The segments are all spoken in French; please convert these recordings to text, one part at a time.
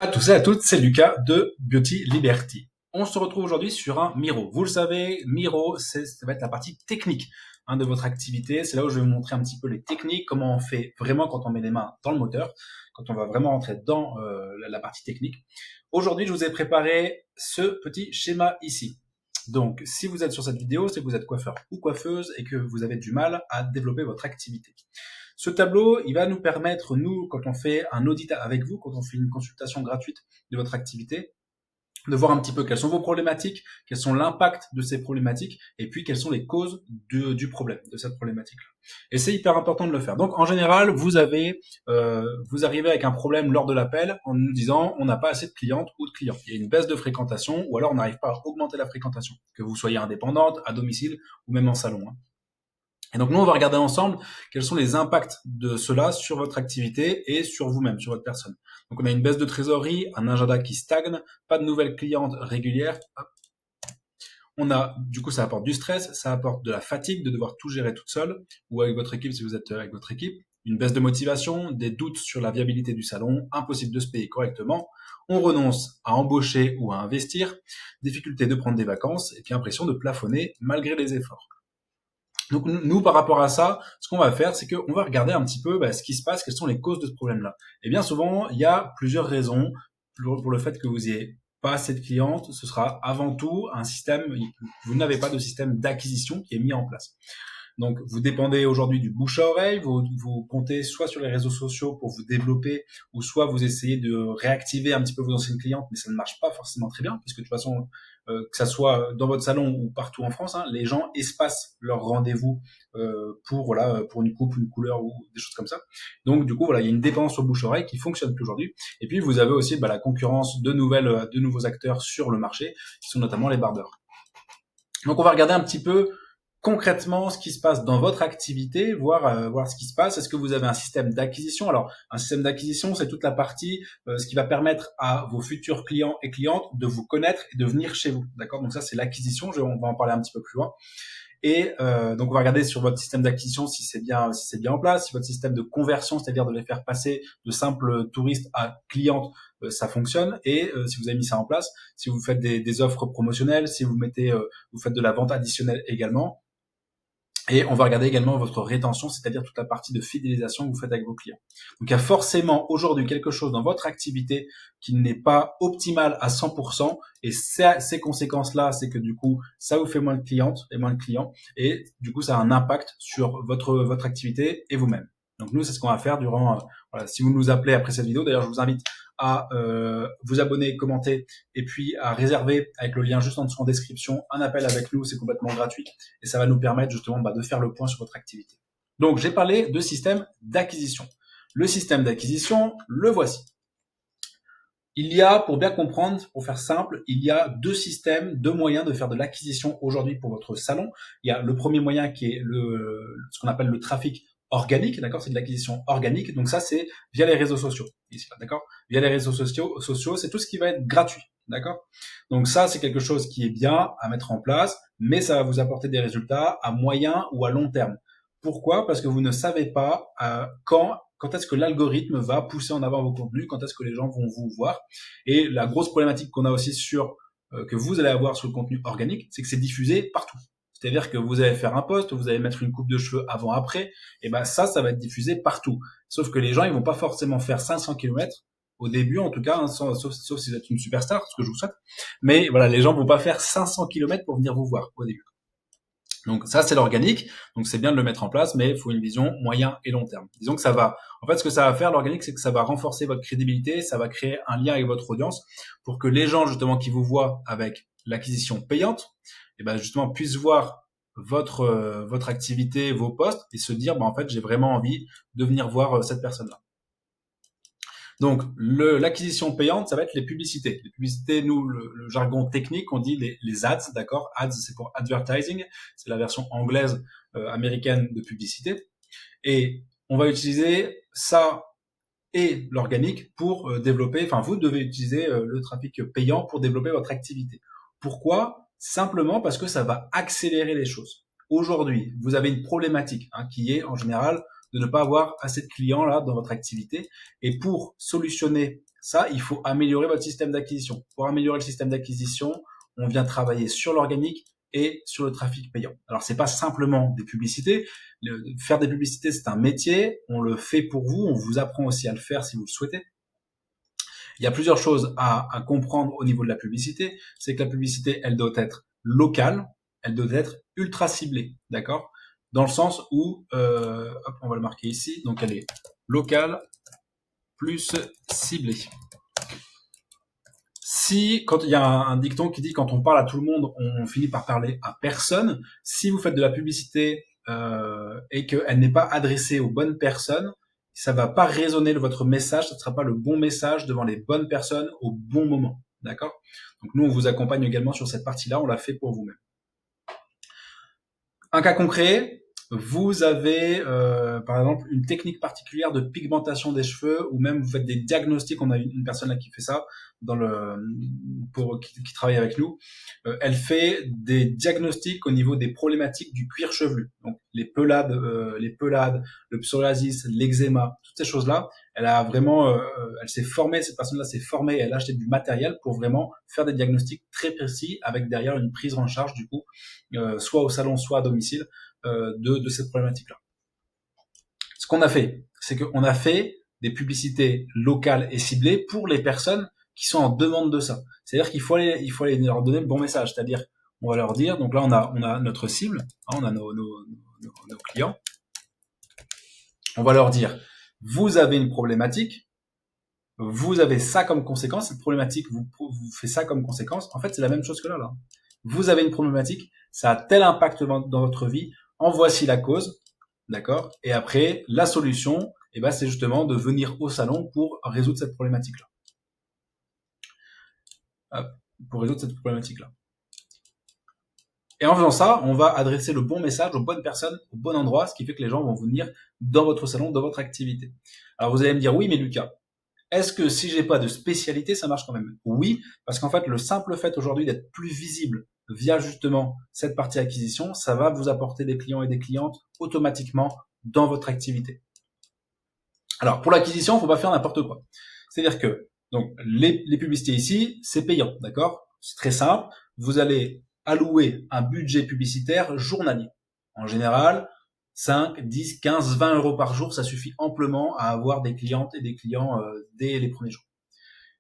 À tous et à toutes, c'est Lucas de Beauty Liberty. On se retrouve aujourd'hui sur un Miro. Vous le savez, Miro, ça va être la partie technique de votre activité. C'est là où je vais vous montrer un petit peu les techniques, comment on fait vraiment quand on met les mains dans le moteur, quand on va vraiment rentrer dans la partie technique. Aujourd'hui, je vous ai préparé ce petit schéma ici. Donc, si vous êtes sur cette vidéo, c'est que vous êtes coiffeur ou coiffeuse et que vous avez du mal à développer votre activité. Ce tableau, il va nous permettre, nous, quand on fait un audit avec vous, quand on fait une consultation gratuite de votre activité, de voir un petit peu quelles sont vos problématiques, quels sont l'impact de ces problématiques, et puis quelles sont les causes du problème, de cette problématique-là. Et c'est hyper important de le faire. Donc, en général, vous arrivez avec un problème lors de l'appel en nous disant on n'a pas assez de clientes ou de clients. Il y a une baisse de fréquentation, ou alors on n'arrive pas à augmenter la fréquentation, que vous soyez indépendante, à domicile ou même en salon. Et donc nous, on va regarder ensemble quels sont les impacts de cela sur votre activité et sur vous-même, sur votre personne. Donc on a une baisse de trésorerie, un agenda qui stagne, pas de nouvelles clientes régulières. On a, du coup, ça apporte du stress, ça apporte de la fatigue de devoir tout gérer toute seule ou avec votre équipe si vous êtes avec votre équipe. Une baisse de motivation, des doutes sur la viabilité du salon, impossible de se payer correctement. On renonce à embaucher ou à investir, difficulté de prendre des vacances et puis impression de plafonner malgré les efforts. Donc nous, par rapport à ça, ce qu'on va faire, c'est qu'on va regarder un petit peu ce qui se passe, quelles sont les causes de ce problème-là. Et bien souvent, il y a plusieurs raisons pour le fait que vous ayez pas assez de clientes. Ce sera avant tout un système, vous n'avez pas de système d'acquisition qui est mis en place. Donc, vous dépendez aujourd'hui du bouche à oreille, vous comptez soit sur les réseaux sociaux pour vous développer, ou soit vous essayez de réactiver un petit peu vos anciennes clientes, mais ça ne marche pas forcément très bien, puisque de toute façon, que ça soit dans votre salon ou partout en France, les gens espacent leur rendez-vous pour une coupe, une couleur ou des choses comme ça. Donc, du coup, voilà, il y a une dépendance au bouche à oreille qui fonctionne plus aujourd'hui. Et puis, vous avez aussi la concurrence de nouveaux acteurs sur le marché, qui sont notamment les barbeurs. Donc, on va regarder un petit peu concrètement ce qui se passe dans votre activité, voir ce qui se passe. Est-ce que vous avez un système d'acquisition? Alors, un système d'acquisition, c'est toute la partie, ce qui va permettre à vos futurs clients et clientes de vous connaître et de venir chez vous. D'accord? Donc ça, c'est l'acquisition. On va en parler un petit peu plus loin. Et donc on va regarder sur votre système d'acquisition si c'est bien en place, si votre système de conversion, c'est-à-dire de les faire passer de simples touristes à clientes, ça fonctionne. Et si vous avez mis ça en place, si vous faites des offres promotionnelles, si vous faites de la vente additionnelle également. Et on va regarder également votre rétention, c'est-à-dire toute la partie de fidélisation que vous faites avec vos clients. Donc il y a forcément aujourd'hui quelque chose dans votre activité qui n'est pas optimal à 100%. Et ces conséquences-là, c'est que du coup, ça vous fait moins de clientes et moins de clients. Et du coup, ça a un impact sur votre activité et vous-même. Donc nous, c'est ce qu'on va faire voilà, si vous nous appelez après cette vidéo. D'ailleurs, je vous invite à vous abonner, commenter et puis à réserver avec le lien juste en dessous en description un appel avec nous. C'est complètement gratuit et ça va nous permettre justement de faire le point sur votre activité. Donc, j'ai parlé de système d'acquisition. Le système d'acquisition, le voici. Il y a, pour bien comprendre, pour faire simple, il y a deux moyens de faire de l'acquisition aujourd'hui pour votre salon. Il y a le premier moyen qui est ce qu'on appelle le trafic organique, d'accord? C'est de l'acquisition organique. Donc ça, c'est via les réseaux sociaux, ici, d'accord? Via les réseaux sociaux, c'est tout ce qui va être gratuit, d'accord? Donc ça, c'est quelque chose qui est bien à mettre en place, mais ça va vous apporter des résultats à moyen ou à long terme. Pourquoi? Parce que vous ne savez pas quand est-ce que l'algorithme va pousser en avant vos contenus, quand est-ce que les gens vont vous voir. Et la grosse problématique qu'on a aussi que vous allez avoir sur le contenu organique, c'est que c'est diffusé partout. C'est-à-dire que vous allez faire un post, vous allez mettre une coupe de cheveux avant-après, et ça va être diffusé partout. Sauf que les gens, ils vont pas forcément faire 500 kilomètres au début, en tout cas, sauf si vous êtes une superstar, ce que je vous souhaite. Mais voilà, les gens vont pas faire 500 kilomètres pour venir vous voir au début. Donc ça, c'est l'organique. Donc c'est bien de le mettre en place, mais il faut une vision moyen et long terme. Disons que en fait, ce que ça va faire, l'organique, c'est que ça va renforcer votre crédibilité, ça va créer un lien avec votre audience pour que les gens, justement, qui vous voient avec l'acquisition payante, justement, puissent voir votre activité, vos posts et se dire, en fait, j'ai vraiment envie de venir voir cette personne-là. Donc, l'acquisition payante, ça va être les publicités. Les publicités, nous, le jargon technique, on dit les ads, d'accord? Ads, c'est pour advertising. C'est la version anglaise, américaine de publicité. Et on va utiliser ça et l'organique pour développer, vous devez utiliser le trafic payant pour développer votre activité. Pourquoi? Simplement parce que ça va accélérer les choses. Aujourd'hui, vous avez une problématique qui est en général de ne pas avoir assez de clients là dans votre activité. Et pour solutionner Ça, il faut améliorer votre système d'acquisition. Pour améliorer le système d'acquisition, on vient travailler sur l'organique et sur le trafic payant. Alors, c'est pas simplement des publicités. Faire des publicités, c'est un métier. On le fait pour vous. On vous apprend aussi à le faire si vous le souhaitez. Il y a plusieurs choses à comprendre au niveau de la publicité. C'est que la publicité, elle doit être locale, elle doit être ultra ciblée, d'accord? Dans le sens où, hop, on va le marquer ici, donc elle est locale plus ciblée. Si, quand il y a un dicton qui dit quand on parle à tout le monde, on finit par parler à personne, si vous faites de la publicité et qu'elle n'est pas adressée aux bonnes personnes, ça va pas résonner votre message, ça ne sera pas le bon message devant les bonnes personnes au bon moment. D'accord? Donc nous, on vous accompagne également sur cette partie-là, on l'a fait pour vous-même. Un cas concret, vous avez par exemple une technique particulière de pigmentation des cheveux, ou même vous faites des diagnostics. On a une personne là qui fait ça qui travaille avec nous. Elle fait des diagnostics au niveau des problématiques du cuir chevelu, donc les pelades, le psoriasis, l'eczéma, toutes ces choses-là. Elle a vraiment, elle s'est formée, cette personne-là s'est formée, elle a acheté du matériel pour vraiment faire des diagnostics très précis avec derrière une prise en charge du coup, soit au salon, soit à domicile, de cette problématique-là. Ce qu'on a fait, c'est qu'on a fait des publicités locales et ciblées pour les personnes qui sont en demande de ça. C'est-à-dire qu'il faut aller leur donner le bon message. C'est-à-dire, on va leur dire, donc là, on a notre cible, hein, on a nos clients. On va leur dire, vous avez une problématique, vous avez ça comme conséquence, cette problématique vous fait ça comme conséquence. En fait, c'est la même chose que là. Vous avez une problématique, ça a tel impact dans votre vie, en voici la cause, d'accord? Et après, la solution, c'est justement de venir au salon pour résoudre cette problématique-là. Et en faisant ça, on va adresser le bon message aux bonnes personnes, au bon endroit, ce qui fait que les gens vont venir dans votre salon, dans votre activité. Alors vous allez me dire, oui, mais Lucas, est-ce que si j'ai pas de spécialité, ça marche quand même? Oui, parce qu'en fait, le simple fait aujourd'hui d'être plus visible via justement cette partie acquisition, ça va vous apporter des clients et des clientes automatiquement dans votre activité. Alors, pour l'acquisition, il faut pas faire n'importe quoi. C'est-à-dire que donc les publicités ici, c'est payant, d'accord? C'est très simple. Vous allez allouer un budget publicitaire journalier. En général, 5, 10, 15, 20 euros par jour, ça suffit amplement à avoir des clientes et des clients dès les premiers jours.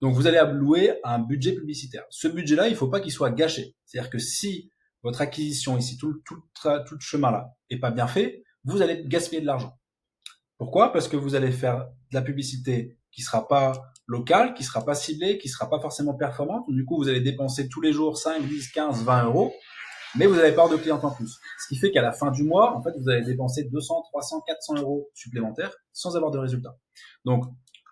Donc, vous allez allouer un budget publicitaire. Ce budget-là, il ne faut pas qu'il soit gâché. C'est-à-dire que si votre acquisition ici, tout le chemin-là, est pas bien fait, vous allez gaspiller de l'argent. Pourquoi? Parce que vous allez faire de la publicité qui sera pas locale, qui sera pas ciblée, qui sera pas forcément performante. Du coup, vous allez dépenser tous les jours 5, 10, 15, 20 euros, mais vous n'avez pas de clients en plus. Ce qui fait qu'à la fin du mois, en fait, vous allez dépenser 200, 300, 400 euros supplémentaires sans avoir de résultat. Donc,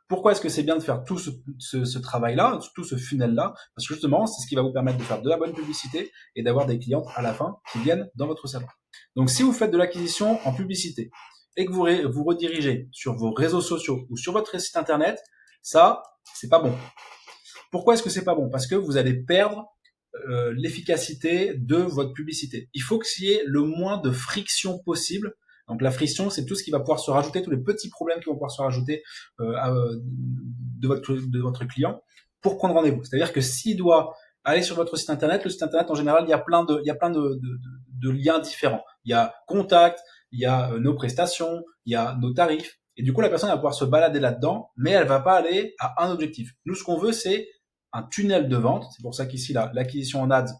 pourquoi est-ce que c'est bien de faire tout ce travail-là, tout ce funnel-là? Parce que justement, c'est ce qui va vous permettre de faire de la bonne publicité et d'avoir des clients à la fin qui viennent dans votre salon. Donc, si vous faites de l'acquisition en publicité et que vous redirigez sur vos réseaux sociaux ou sur votre site internet, ça, c'est pas bon. Pourquoi est-ce que c'est pas bon? Parce que vous allez perdre l'efficacité de votre publicité. Il faut qu'il y ait le moins de friction possible. Donc la friction, c'est tout ce qui va pouvoir se rajouter, tous les petits problèmes qui vont pouvoir se rajouter de votre client pour prendre rendez-vous. C'est-à-dire que s'il doit aller sur votre site internet, le site internet en général, il y a plein de liens différents. Il y a contact, il y a nos prestations, il y a nos tarifs. Et du coup, la personne va pouvoir se balader là-dedans, mais elle va pas aller à un objectif. Nous, ce qu'on veut, c'est un tunnel de vente. C'est pour ça qu'ici, l'acquisition en ads,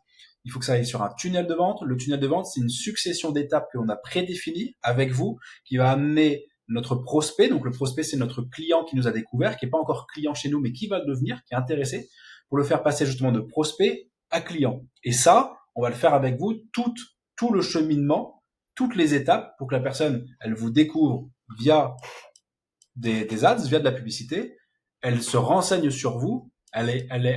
il faut que ça aille sur un tunnel de vente. Le tunnel de vente, c'est une succession d'étapes que l'on a prédéfinies avec vous, qui va amener notre prospect. Donc, le prospect, c'est notre client qui nous a découvert, qui n'est pas encore client chez nous, mais qui va le devenir, qui est intéressé, pour le faire passer justement de prospect à client. Et ça, on va le faire avec vous, tout le cheminement, toutes les étapes pour que la personne, elle vous découvre via des ads, via de la publicité, elle se renseigne sur vous,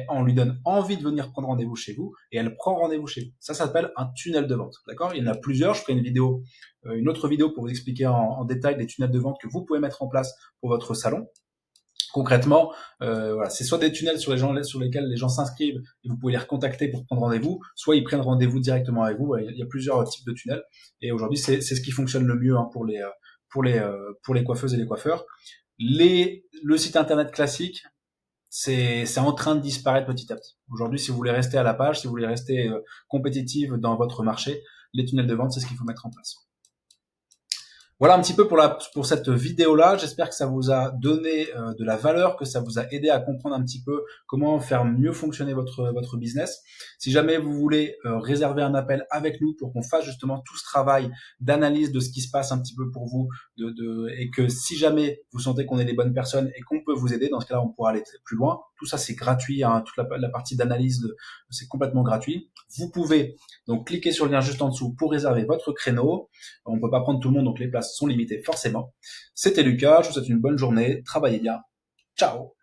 on lui donne envie de venir prendre rendez-vous chez vous et elle prend rendez-vous chez vous. Ça s'appelle un tunnel de vente, d'accord? Il y en a plusieurs. Je ferai une autre vidéo pour vous expliquer en détail les tunnels de vente que vous pouvez mettre en place pour votre salon. Concrètement, voilà, c'est soit des tunnels sur lesquels les gens s'inscrivent et vous pouvez les recontacter pour prendre rendez-vous, soit ils prennent rendez-vous directement avec vous. Il y a plusieurs types de tunnels et aujourd'hui c'est ce qui fonctionne le mieux pour les coiffeuses et les coiffeurs. Le site internet classique, c'est en train de disparaître petit à petit. Aujourd'hui, si vous voulez rester à la page, si vous voulez rester compétitive dans votre marché, les tunnels de vente, c'est ce qu'il faut mettre en place. Voilà un petit peu pour cette vidéo-là. J'espère que ça vous a donné de la valeur, que ça vous a aidé à comprendre un petit peu comment faire mieux fonctionner votre business. Si jamais vous voulez réserver un appel avec nous pour qu'on fasse justement tout ce travail d'analyse de ce qui se passe un petit peu pour vous, et que si jamais vous sentez qu'on est les bonnes personnes et qu'on peut vous aider, dans ce cas-là, on pourra aller plus loin. Tout ça, c'est gratuit. Hein, toute la partie d'analyse, c'est complètement gratuit. Vous pouvez donc cliquer sur le lien juste en dessous pour réserver votre créneau. On ne peut pas prendre tout le monde, donc les places sont limitées forcément. C'était Lucas, je vous souhaite une bonne journée, travaillez bien, ciao.